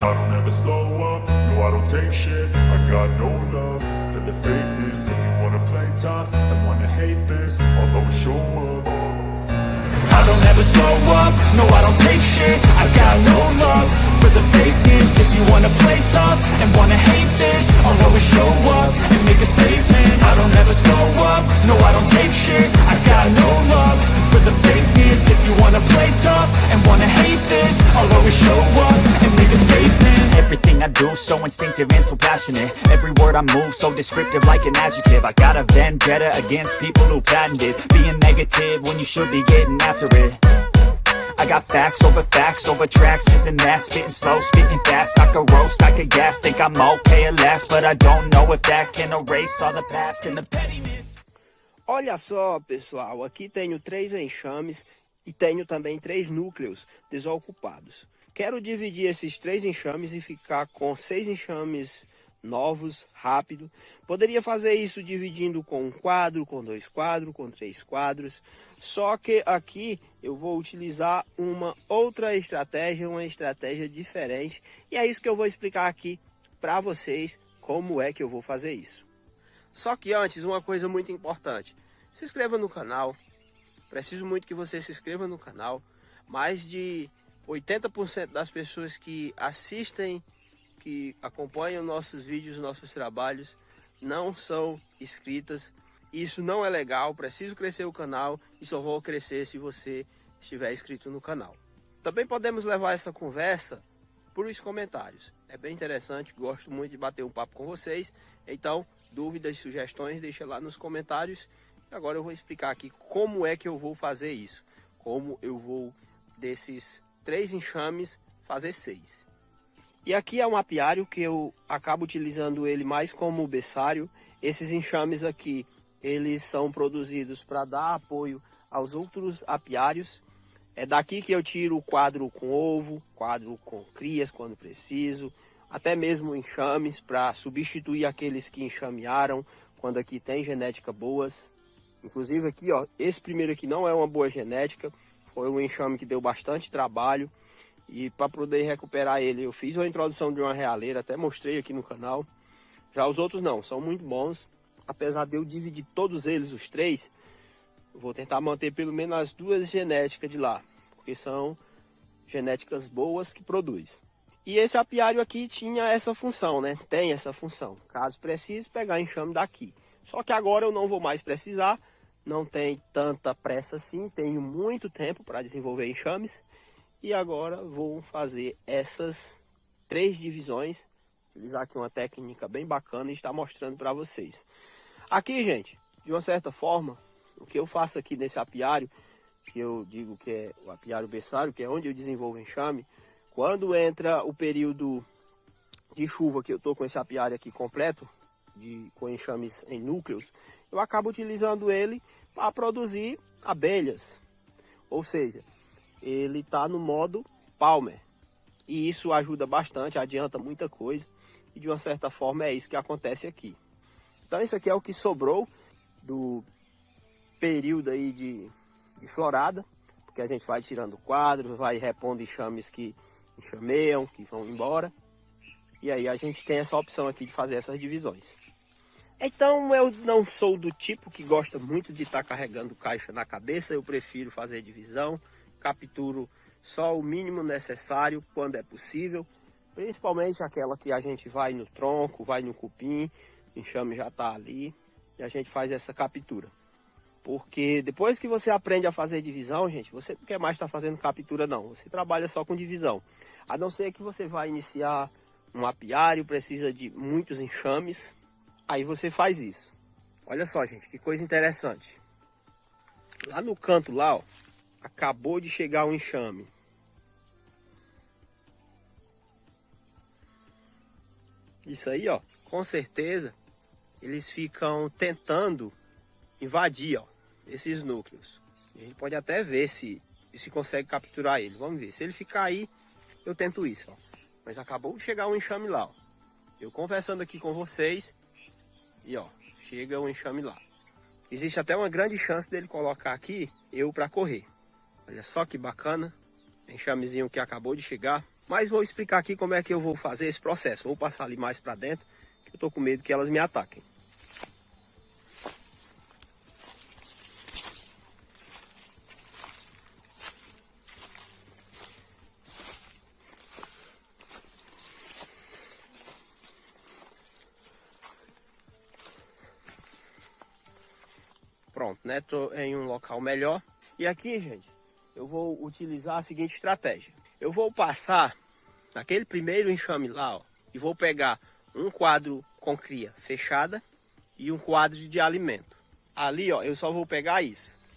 I don't ever slow up, no I don't take shit. I got no love for the fakeness. If you wanna play tough and wanna hate this, I'll always show up. I don't ever slow up, no I don't take shit. I got no love for the fakeness. If you wanna play tough and wanna hate this, I'll always show up and make a statement. I don't ever slow up, no I don't take shit. I got no love for the fakeness. If you wanna play tough and wanna hate this, I'll always show up and make a statement. Everything I do so instinctive and so passionate. Every word I move so descriptive like an adjective. I got a vendetta against people who patented being negative when you should be getting after it. I got facts over tracks, isn't that? Spitting slow, spitting fast, I could roast, I could gas. Think I'm okay at last, but I don't know if that can erase all the past and the pettiness. Olha só, pessoal, aqui tenho 3 enxames e tenho também 3 núcleos desocupados. Quero dividir esses 3 enxames e ficar com 6 enxames novos, rápido. Poderia fazer isso dividindo com 1 quadro, com 2 quadros, com 3 quadros. Só que aqui eu vou utilizar uma outra estratégia, uma estratégia diferente. E é isso que eu vou explicar aqui para vocês, como é que eu vou fazer isso. Só que antes, uma coisa muito importante. Se inscreva no canal. Preciso muito que você se inscreva no canal. Mais de 80% das pessoas que assistem, que acompanham nossos vídeos, nossos trabalhos, não são inscritas. Isso não é legal, preciso crescer o canal e só vou crescer se você estiver inscrito no canal. Também podemos levar essa conversa por os comentários. É bem interessante, gosto muito de bater um papo com vocês. Então, dúvidas, sugestões, deixa lá nos comentários. Agora eu vou explicar aqui como é que eu vou fazer isso. Como eu vou, desses 3 enxames, fazer 6. E aqui é um apiário que eu acabo utilizando ele mais como berçário. Esses enxames aqui, eles são produzidos para dar apoio aos outros apiários. É daqui que eu tiro o quadro com ovo, quadro com crias quando preciso, até mesmo enxames para substituir aqueles que enxamearam quando aqui tem genética boas. Inclusive aqui, ó, esse primeiro aqui não é uma boa genética, foi um enxame que deu bastante trabalho. E para poder recuperar ele, eu fiz uma introdução de uma realeira, até mostrei aqui no canal. Já os outros não, são muito bons. Apesar de eu dividir todos eles, os 3, vou tentar manter pelo menos as 2 genéticas de lá. Porque são genéticas boas que produz. E esse apiário aqui tinha essa função, né? Tem essa função. Caso precise, pegar enxame daqui. Só que agora eu não vou mais precisar. Não tem tanta pressa assim. Tenho muito tempo para desenvolver enxames. E agora vou fazer essas 3 divisões. Utilizar aqui uma técnica bem bacana e estar mostrando para vocês. Aqui, gente, de uma certa forma, o que eu faço aqui nesse apiário, que eu digo que é o apiário berçário, que é onde eu desenvolvo enxame, quando entra o período de chuva, que eu estou com esse apiário aqui completo, com enxames em núcleos, eu acabo utilizando ele para produzir abelhas. Ou seja, ele está no modo Palmer. E isso ajuda bastante, adianta muita coisa. E de uma certa forma é isso que acontece aqui. Então isso aqui é o que sobrou do período aí de florada. Porque a gente vai tirando quadros, vai repondo enxames que enxameiam, que vão embora. E aí a gente tem essa opção aqui de fazer essas divisões. Então eu não sou do tipo que gosta muito de estar carregando caixa na cabeça. Eu prefiro fazer divisão. Capturo só o mínimo necessário quando é possível. Principalmente aquela que a gente vai no tronco, vai no cupim. O enxame já está ali e a gente faz essa captura. Porque depois que você aprende a fazer divisão, gente, você não quer mais estar fazendo captura não. Você trabalha só com divisão. A não ser que você vai iniciar um apiário, precisa de muitos enxames. Aí você faz isso. Olha só, gente, que coisa interessante. Lá no canto lá, ó, acabou de chegar um enxame. Isso aí, ó, com certeza eles ficam tentando invadir, ó, esses núcleos. A gente pode até ver se consegue capturar ele. Vamos ver. Se ele ficar aí, eu tento isso, ó. Mas acabou de chegar um enxame lá, ó. Eu conversando aqui com vocês e, ó, chega um enxame lá. Existe até uma grande chance dele colocar aqui eu para correr. Olha só que bacana. Enxamezinho que acabou de chegar. Mas vou explicar aqui como é que eu vou fazer esse processo. Vou passar ali mais para dentro, que eu tô com medo que elas me ataquem. Pronto, né? Tô em um local melhor. E aqui, gente, eu vou utilizar a seguinte estratégia. Eu vou passar naquele primeiro enxame lá, ó, e vou pegar um quadro com cria fechada e um quadro de alimento. Ali, ó, eu só vou pegar isso.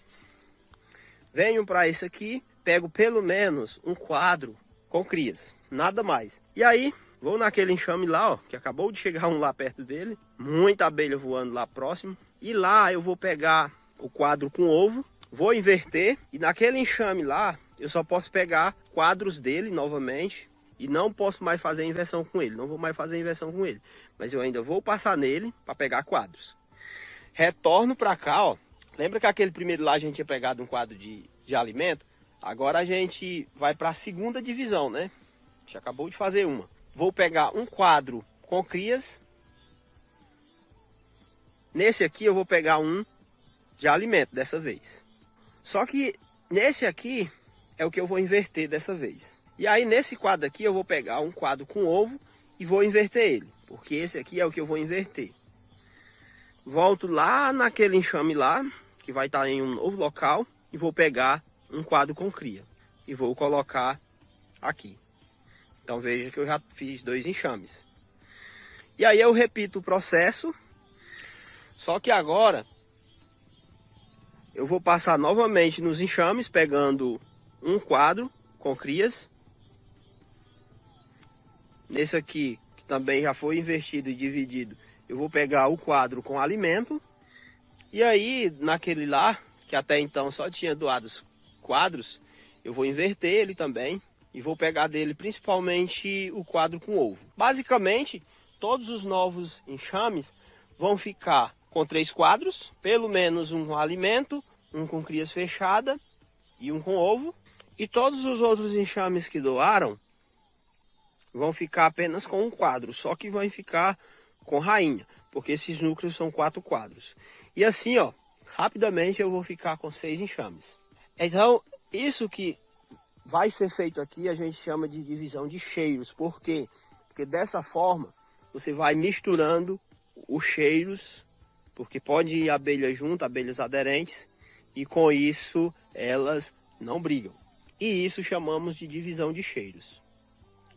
Venho para esse aqui, pego pelo menos um quadro com crias, nada mais. E aí, vou naquele enxame lá, ó, que acabou de chegar um lá perto dele, muita abelha voando lá próximo. E lá eu vou pegar o quadro com ovo, vou inverter e naquele enxame lá eu só posso pegar quadros dele novamente e não posso mais fazer inversão com ele, não vou mais fazer inversão com ele, mas eu ainda vou passar nele para pegar quadros. Retorno para cá, ó. Lembra que aquele primeiro lá a gente tinha pegado um quadro de alimento? Agora a gente vai para a segunda divisão, né? A gente acabou de fazer uma. Vou pegar um quadro com crias. Nesse aqui eu vou pegar um de alimento dessa vez. Só que nesse aqui é o que eu vou inverter dessa vez. E aí nesse quadro aqui eu vou pegar um quadro com ovo e vou inverter ele. Porque esse aqui é o que eu vou inverter. Volto lá naquele enxame lá, que vai estar em um novo local. E vou pegar um quadro com cria. E vou colocar aqui. Então veja que eu já fiz 2 enxames. E aí eu repito o processo. Só que agora eu vou passar novamente nos enxames, pegando um quadro com crias. Nesse aqui, que também já foi invertido e dividido, eu vou pegar o quadro com alimento. E aí, naquele lá, que até então só tinha doado quadros, eu vou inverter ele também. E vou pegar dele principalmente o quadro com ovo. Basicamente, todos os novos enxames vão ficar com 3 quadros, pelo menos um com alimento, um com crias fechada e um com ovo. E todos os outros enxames que doaram vão ficar apenas com um quadro, só que vai ficar com rainha, porque esses núcleos são 4 quadros. E assim, ó, rapidamente eu vou ficar com 6 enxames. Então, isso que vai ser feito aqui a gente chama de divisão de cheiros. Por quê? Porque dessa forma você vai misturando os cheiros, porque pode ir abelha junto, abelhas aderentes, e com isso elas não brigam. E isso chamamos de divisão de cheiros.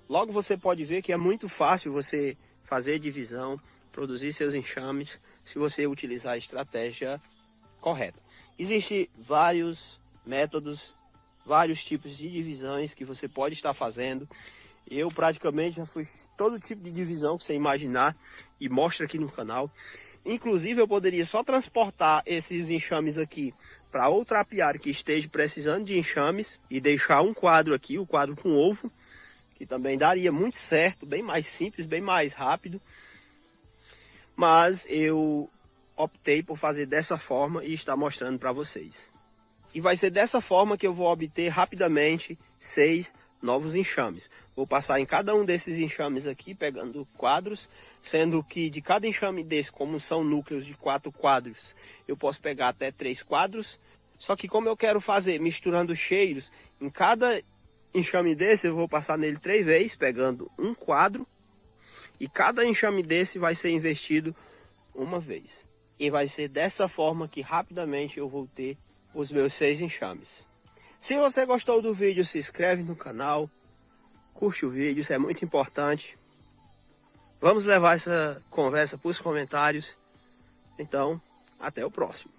Logo você pode ver que é muito fácil você fazer divisão, produzir seus enxames, se você utilizar a estratégia correta. Existem vários métodos, vários tipos de divisões que você pode estar fazendo. Eu praticamente já fiz todo tipo de divisão que você imaginar e mostro aqui no canal. Inclusive eu poderia só transportar esses enxames aqui para outra apiária que esteja precisando de enxames e deixar um quadro aqui, o quadro com ovo, que também daria muito certo, bem mais simples, bem mais rápido. Mas eu optei por fazer dessa forma e estar mostrando para vocês. E vai ser dessa forma que eu vou obter rapidamente 6 novos enxames. Vou passar em cada um desses enxames aqui, pegando quadros, sendo que de cada enxame desse, como são núcleos de 4 quadros, eu posso pegar até 3 quadros. Só que como eu quero fazer misturando cheiros, em cada enxame desse eu vou passar nele 3 vezes, pegando um quadro. E cada enxame desse vai ser investido uma vez. E vai ser dessa forma que rapidamente eu vou ter os meus 6 enxames. Se você gostou do vídeo, se inscreve no canal, curte o vídeo, isso é muito importante. Vamos levar essa conversa para os comentários. Então, até o próximo.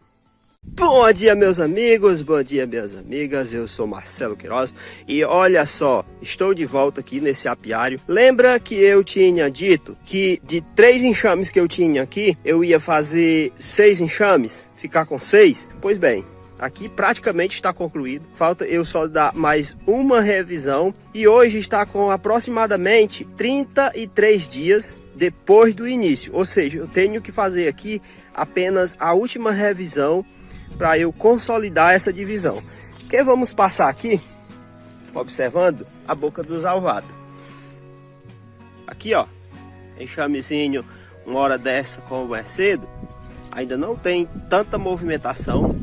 Bom dia, meus amigos, bom dia, minhas amigas, eu sou Marcelo Queiroz e olha só, estou de volta aqui nesse apiário. Lembra que eu tinha dito que de 3 enxames que eu tinha aqui, eu ia fazer 6 enxames, ficar com 6? Pois bem, aqui praticamente está concluído, falta eu só dar mais uma revisão e hoje está com aproximadamente 33 dias depois do início, ou seja, eu tenho que fazer aqui apenas a última revisão para eu consolidar essa divisão. Que vamos passar aqui, observando a boca dos alvados. Aqui, ó, enxamezinho, uma hora dessa, como é cedo, ainda não tem tanta movimentação.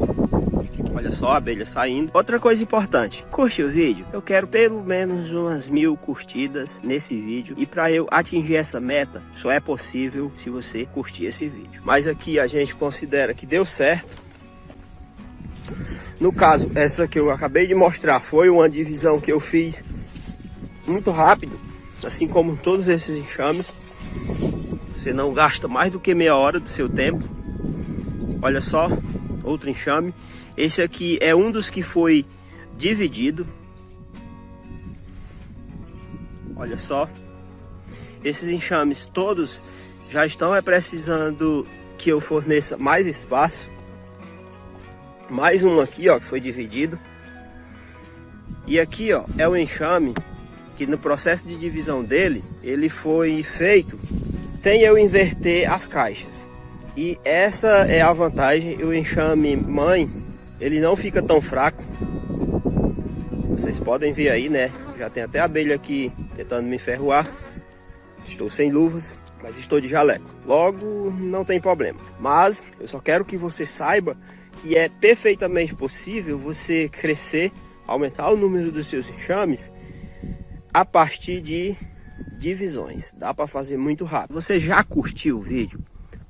Olha só a abelha saindo. Outra coisa importante, curte o vídeo. Eu quero pelo menos umas 1000 curtidas nesse vídeo. E para eu atingir essa meta, só é possível se você curtir esse vídeo. Mas aqui a gente considera que deu certo. No caso, essa que eu acabei de mostrar foi uma divisão que eu fiz muito rápido. Assim como todos esses enxames. Você não gasta mais do que meia hora do seu tempo. Olha só, outro enxame. Esse aqui é um dos que foi dividido. Olha só. Esses enxames todos já estão precisando que eu forneça mais espaço. Mais um aqui, ó, que foi dividido. E aqui, ó, é o enxame que no processo de divisão dele, ele foi feito sem eu inverter as caixas. E essa é a vantagem. O enxame mãe, ele não fica tão fraco. Vocês podem ver aí, né? Já tem até abelha aqui tentando me enferruar. Estou sem luvas, mas estou de jaleco. Logo, não tem problema. Mas eu só quero que você saiba que é perfeitamente possível você crescer, aumentar o número dos seus enxames a partir de divisões. Dá para fazer muito rápido. Você já curtiu o vídeo?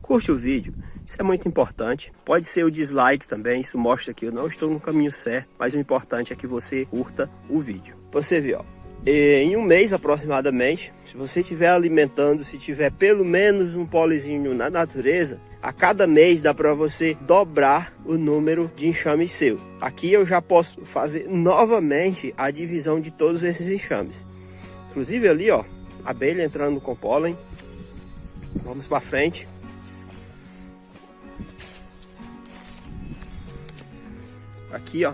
Curte o vídeo. Isso é muito importante. Pode ser o dislike também, isso mostra que eu não estou no caminho certo, mas o importante é que você curta o vídeo. Você vê, ó, em um mês aproximadamente, se você estiver alimentando, se tiver pelo menos um polizinho na natureza, a cada mês dá para você dobrar o número de enxames seu. Aqui eu já posso fazer novamente a divisão de todos esses enxames. Inclusive ali, ó, abelha entrando com pólen. Vamos para frente. Aqui, ó,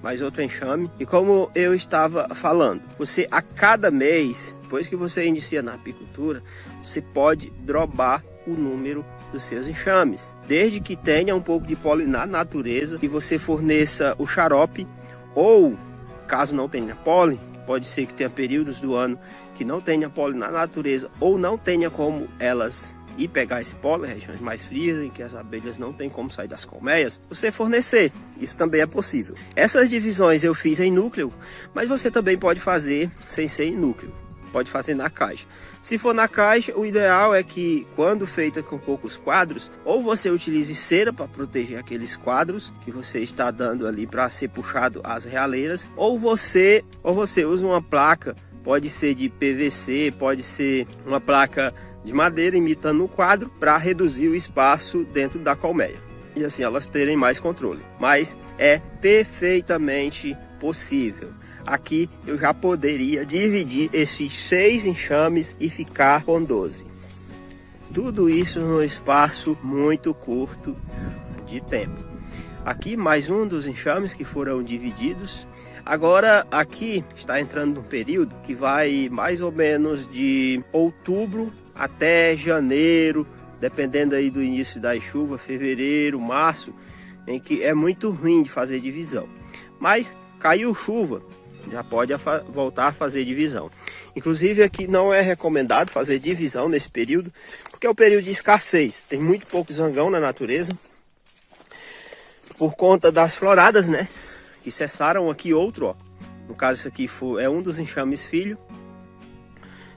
mais outro enxame. E como eu estava falando, você a cada mês, depois que você inicia na apicultura, você pode dropar o número dos seus enxames, desde que tenha um pouco de pólen na natureza e você forneça o xarope, ou caso não tenha pólen, pode ser que tenha períodos do ano que não tenha pólen na natureza, ou não tenha como elas ir pegar esse pólen, regiões mais frias em que as abelhas não têm como sair das colmeias, você fornecer. Isso também é possível. Essas divisões eu fiz em núcleo, mas você também pode fazer sem ser em núcleo. Pode fazer na caixa. Se for na caixa, o ideal é que, quando feita com poucos quadros, ou você utilize cera para proteger aqueles quadros que você está dando ali para ser puxado as realeiras, ou você usa uma placa, pode ser de PVC, pode ser uma placa de madeira imitando o quadro, para reduzir o espaço dentro da colmeia e assim elas terem mais controle. Mas é perfeitamente possível. Aqui eu já poderia dividir esses 6 enxames e ficar com 12. Tudo isso num espaço muito curto de tempo. Aqui mais um dos enxames que foram divididos. Agora aqui está entrando num período que vai mais ou menos de outubro até janeiro, dependendo aí do início das chuvas, fevereiro, março, em que é muito ruim de fazer divisão. Mas caiu chuva, já pode voltar a fazer divisão. Inclusive aqui não é recomendado fazer divisão nesse período, porque é o período de escassez. Tem muito pouco zangão na natureza, por conta das floradas, né? Que cessaram. Aqui outro, ó. No caso esse aqui é um dos enxames filho.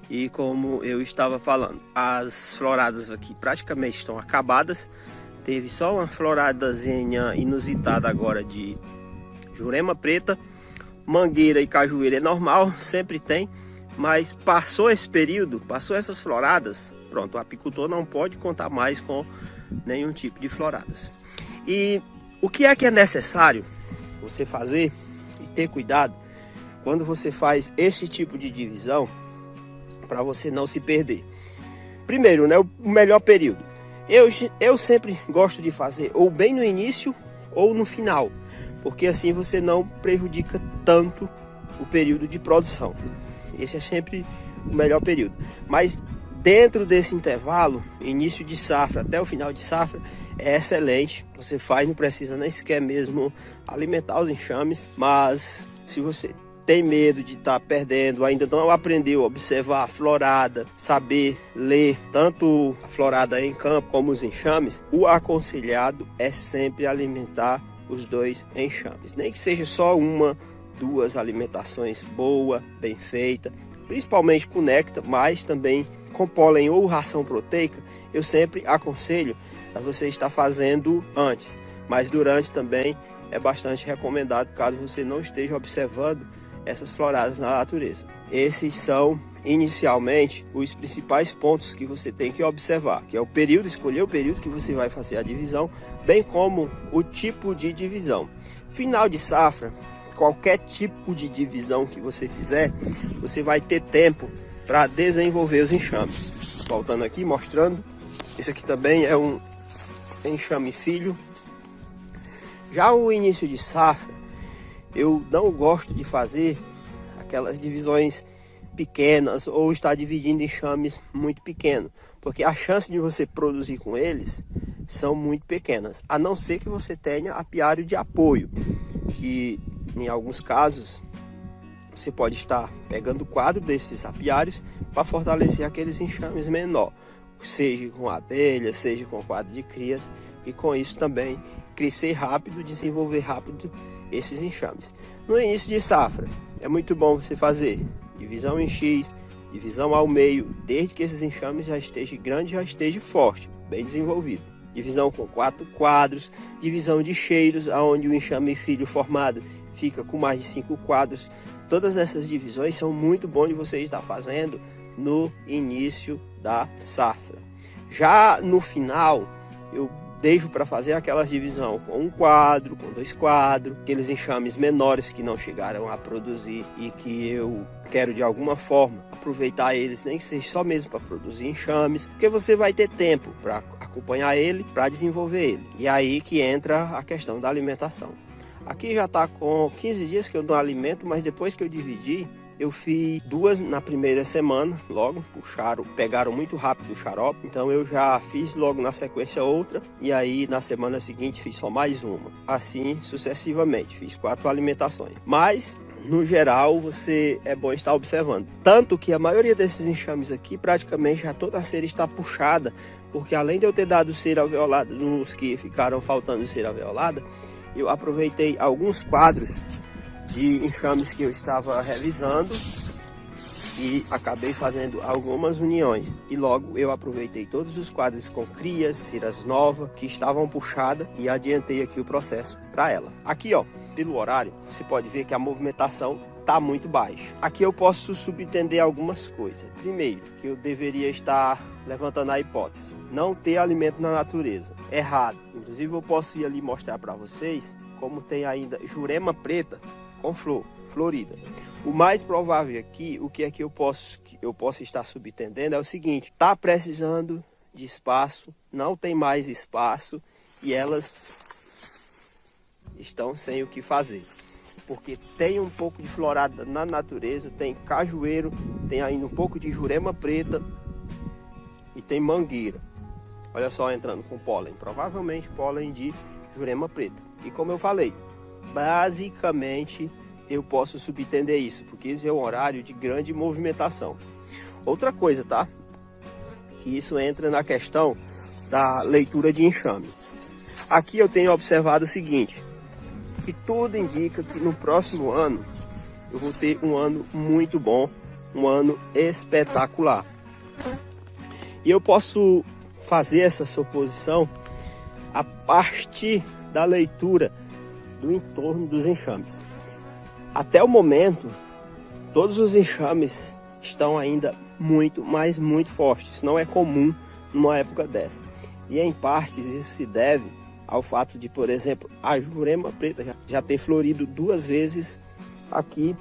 E como eu estava falando, as floradas aqui praticamente estão acabadas. Teve só uma floradazinha inusitada agora de jurema preta. Mangueira e cajueira é normal, sempre tem. Mas passou esse período, passou essas floradas, pronto, o apicultor não pode contar mais com nenhum tipo de floradas. E o que é necessário você fazer e ter cuidado quando você faz esse tipo de divisão, para você não se perder? Primeiro, né, o melhor período. Eu sempre gosto de fazer ou bem no início ou no final, porque assim você não prejudica tanto o período de produção. Esse é sempre o melhor período. Mas dentro desse intervalo, início de safra até o final de safra, é excelente. Você faz, não precisa nem sequer mesmo alimentar os enxames, mas se você tem medo de estar perdendo, ainda não aprendeu a observar a florada, saber ler tanto a florada em campo como os enxames, o aconselhado é sempre alimentar os 2 enxames. Nem que seja só 1, 2 alimentações boa, bem feita, principalmente com néctar, mas também com pólen ou ração proteica. Eu sempre aconselho a você estar fazendo antes, mas durante também é bastante recomendado, caso você não esteja observando essas floradas na natureza. Esses são inicialmente os principais pontos que você tem que observar, que é o período, escolher o período que você vai fazer a divisão, bem como o tipo de divisão. Final de safra, qualquer tipo de divisão que você fizer, você vai ter tempo para desenvolver os enxames. Voltando aqui, mostrando, esse aqui também é um enxame filho. Já o início de safra, eu não gosto de fazer aquelas divisões pequenas ou estar dividindo enxames muito pequenos, porque a chance de você produzir com eles são muito pequenas, a não ser que você tenha apiário de apoio, que em alguns casos você pode estar pegando o quadro desses apiários para fortalecer aqueles enxames menor, seja com abelha, seja com quadro de crias, e com isso também crescer rápido, desenvolver rápido esses enxames. No início de safra é muito bom você fazer divisão em X, divisão ao meio, desde que esses enxames já estejam grandes, já estejam forte, bem desenvolvido. Divisão com 4 quadros, divisão de cheiros, onde o enxame filho formado fica com mais de 5 quadros. Todas essas divisões são muito bom de você estar fazendo no início da safra. Já no final, eu deixo para fazer aquelas divisão com 1 quadro, com 2 quadros, aqueles enxames menores que não chegaram a produzir e que eu quero de alguma forma aproveitar eles, nem que seja só mesmo para produzir enxames, porque você vai ter tempo para acompanhar ele, para desenvolver ele. E aí que entra a questão da alimentação. Aqui já está com 15 dias que eu não alimento, mas depois que eu dividi, eu fiz 2 na primeira semana, logo pegaram muito rápido o xarope, então eu já fiz logo na sequência outra, e aí na semana seguinte fiz só mais uma, assim sucessivamente, fiz 4 alimentações. Mas no geral é bom estar observando, tanto que a maioria desses enxames aqui praticamente já toda a cera está puxada, porque além de eu ter dado cera alveolada nos que ficaram faltando cera alveolada, eu aproveitei alguns quadros de enxames que eu estava revisando e acabei fazendo algumas uniões. E logo eu aproveitei todos os quadros com crias, ceras novas que estavam puxadas e adiantei aqui o processo para ela. Aqui, ó, pelo horário, você pode ver que a movimentação está muito baixa. Aqui eu posso subentender algumas coisas. Primeiro, que eu deveria estar levantando a hipótese, não ter alimento na natureza. Errado. Inclusive eu posso ir ali mostrar para vocês como tem ainda jurema preta com florida. O mais provável aqui, o que é que eu posso estar subentendendo é o seguinte: tá precisando de espaço, não tem mais espaço e elas estão sem o que fazer. Porque tem um pouco de florada na natureza, tem cajueiro, tem ainda um pouco de jurema preta e tem mangueira. Olha só, entrando com pólen, provavelmente pólen de jurema preta. E como eu falei, basicamente eu posso subentender isso, porque esse é um horário de grande movimentação. Outra coisa, tá? Que isso entra na questão da leitura de enxame. Aqui eu tenho observado o seguinte, que tudo indica que no próximo ano eu vou ter um ano muito bom, um ano espetacular. E eu posso fazer essa suposição a partir da leitura do entorno dos enxames. Até o momento, todos os enxames estão ainda muito fortes. Isso não é comum numa época dessa. E em partes isso se deve ao fato de, por exemplo, a jurema preta já ter florido 2 vezes aqui,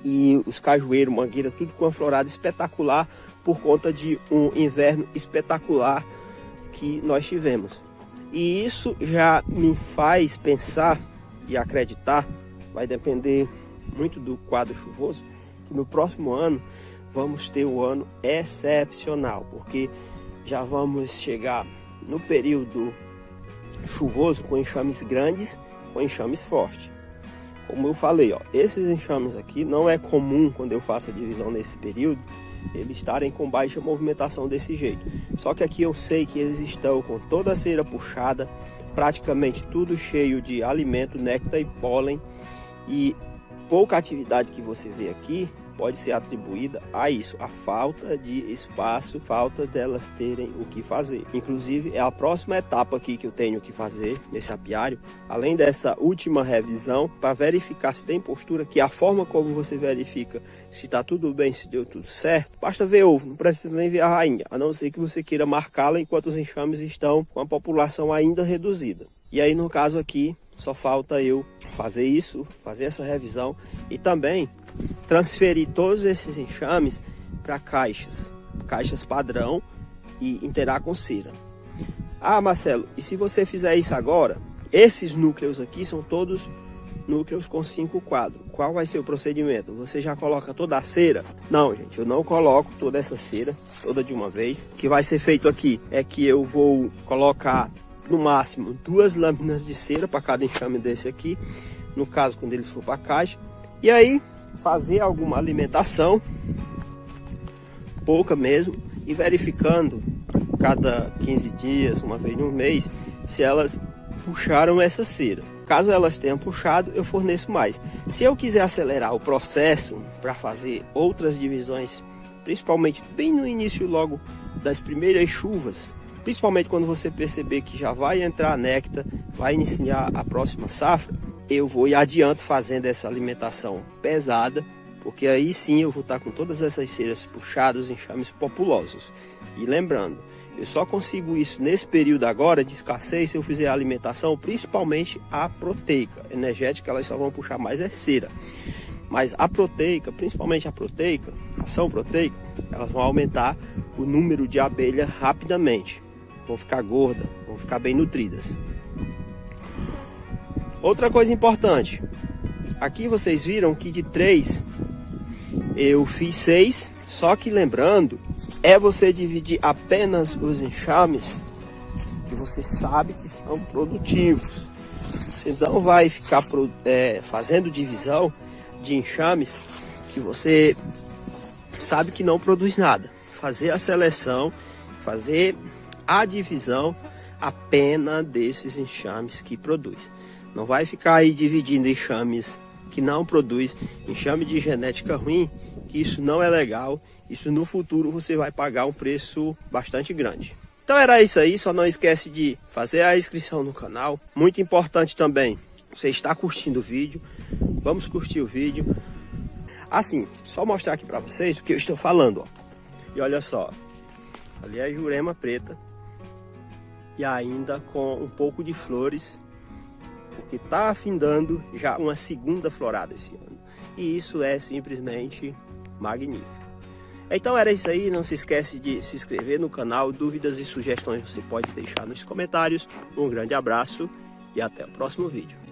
e os cajueiros, mangueira, tudo com uma florada espetacular por conta de um inverno espetacular que nós tivemos. E isso já me faz pensar e acreditar, vai depender muito do quadro chuvoso, que no próximo ano vamos ter um ano excepcional, porque já vamos chegar no período chuvoso com enxames grandes, com enxames fortes. Como eu falei, ó, esses enxames aqui não é comum quando eu faço a divisão nesse período, eles estarem com baixa movimentação desse jeito. Só que aqui eu sei que eles estão com toda a cera puxada, praticamente tudo cheio de alimento, néctar e pólen, e pouca atividade que você vê aqui pode ser atribuída a isso, a falta de espaço, falta delas terem o que fazer. Inclusive é a próxima etapa aqui que eu tenho que fazer nesse apiário, além dessa última revisão, para verificar se tem postura, que a forma como você verifica se está tudo bem, se deu tudo certo, basta ver ovo, não precisa nem ver a rainha, a não ser que você queira marcá-la enquanto os enxames estão com a população ainda reduzida. E aí no caso aqui, só falta eu fazer isso, fazer essa revisão e também transferir todos esses enxames para caixas padrão e inteirar com cera. Ah, Marcelo, e se você fizer isso agora, esses núcleos aqui são todos núcleos com 5 quadros. Qual vai ser o procedimento? Você já coloca toda a cera? Não, gente, eu não coloco toda essa cera, toda de uma vez. O que vai ser feito aqui é que eu vou colocar no máximo 2 lâminas de cera para cada enxame desse aqui, no caso quando eles for para a caixa, e aí fazer alguma alimentação, pouca mesmo, e verificando a cada 15 dias, uma vez no mês, se elas puxaram essa cera. Caso elas tenham puxado, eu forneço mais. Se eu quiser acelerar o processo para fazer outras divisões, principalmente bem no início logo das primeiras chuvas, principalmente quando você perceber que já vai entrar néctar, vai iniciar a próxima safra, eu vou e adianto fazendo essa alimentação pesada, porque aí sim eu vou estar com todas essas ceras puxadas, enxames populosos. E lembrando, eu só consigo isso nesse período agora de escassez se eu fizer a alimentação, principalmente a proteica. Energética elas só vão puxar mais é cera. Mas a proteica, principalmente a proteica, a ação proteica, elas vão aumentar o número de abelhas rapidamente. Vão ficar gordas, vão ficar bem nutridas. Outra coisa importante, aqui vocês viram que de 3 eu fiz 6, só que lembrando, é você dividir apenas os enxames que você sabe que são produtivos. Você não vai ficar fazendo divisão de enxames que você sabe que não produz nada. Fazer a seleção, fazer a divisão apenas desses enxames que produz. Não vai ficar aí dividindo enxames que não produz, enxame de genética ruim, que isso não é legal. Isso no futuro você vai pagar um preço bastante grande. Então era isso aí, só não esquece de fazer a inscrição no canal. Muito importante também, você está curtindo o vídeo, vamos curtir o vídeo. Assim, só mostrar aqui para vocês o que eu estou falando, ó. E olha só, ali é a jurema preta e ainda com um pouco de flores, porque está afindando já uma segunda florada esse ano. E isso é simplesmente magnífico. Então era isso aí, não se esquece de se inscrever no canal, dúvidas e sugestões você pode deixar nos comentários. Um grande abraço e até o próximo vídeo.